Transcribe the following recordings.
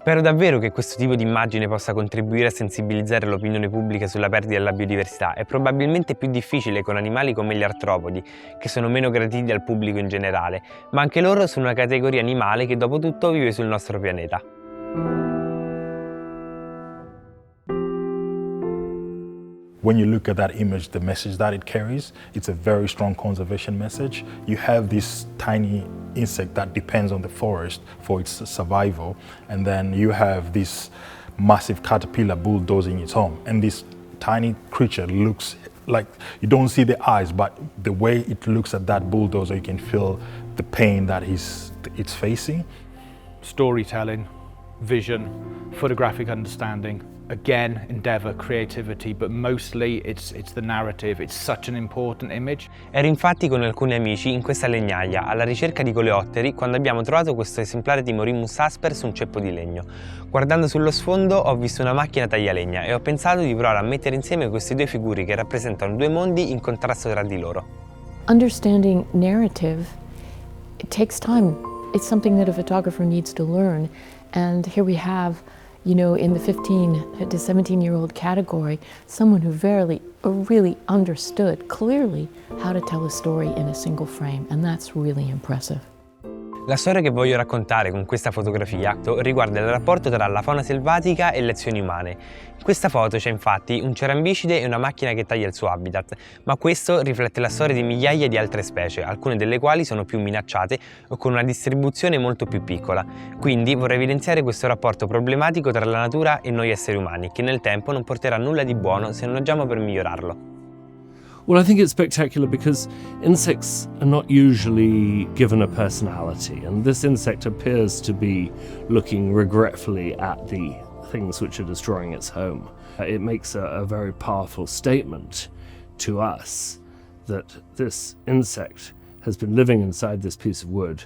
Spero davvero che questo tipo di immagine possa contribuire a sensibilizzare l'opinione pubblica sulla perdita della biodiversità. È probabilmente più difficile con animali come gli artropodi, che sono meno graditi dal pubblico in generale, ma anche loro sono una categoria animale che dopo tutto vive sul nostro pianeta. When you look at that image, the message that it carries, it's a very strong conservation message. You have this tiny insect that depends on the forest for its survival, and then you have this massive caterpillar bulldozing its home. And this tiny creature looks like, you don't see the eyes, but the way it looks at that bulldozer, you can feel the pain that it's facing. Storytelling, vision, photographic understanding, again, endeavour, creativity, but mostly it's the narrative. It's such an important image. Ero infatti con alcuni amici in questa legnaia alla ricerca di coleotteri quando abbiamo trovato questo esemplare di Morimmus asper su un ceppo di legno. Guardando sullo sfondo ho visto una macchina taglialegna e ho pensato di provare a mettere insieme queste due figure che rappresentano due mondi in contrasto tra di loro. Understanding narrative, it takes time. It's something that a photographer needs to learn, and here we have, you know, in the 15 to 17-year-old category, someone who really understood clearly how to tell a story in a single frame, and that's really impressive. La storia che voglio raccontare con questa fotografia riguarda il rapporto tra la fauna selvatica e le azioni umane. In questa foto c'è infatti un cerambicide e una macchina che taglia il suo habitat, ma questo riflette la storia di migliaia di altre specie, alcune delle quali sono più minacciate o con una distribuzione molto più piccola. Quindi vorrei evidenziare questo rapporto problematico tra la natura e noi esseri umani, che nel tempo non porterà nulla di buono se non agiamo per migliorarlo. Well, I think it's spectacular because insects are not usually given a personality, and this insect appears to be looking regretfully at the things which are destroying its home. It makes a very powerful statement to us that this insect has been living inside this piece of wood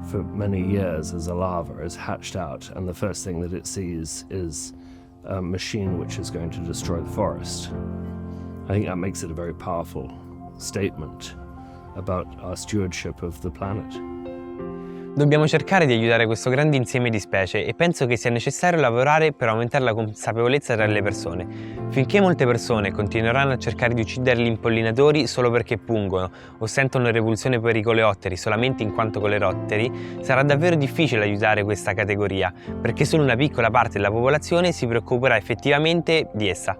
for many years as a larva, is hatched out, and the first thing that it sees is a machine which is going to destroy the forest. I think that makes it a very powerful statement about our stewardship of the planet. Dobbiamo cercare di aiutare questo grande insieme di specie e penso che sia necessario lavorare per aumentare la consapevolezza tra le persone. Finché molte persone continueranno a cercare di uccidere gli impollinatori solo perché pungono o sentono repulsione per i coleotteri solamente in quanto coleotteri, sarà davvero difficile aiutare questa categoria, perché solo una piccola parte della popolazione si preoccuperà effettivamente di essa.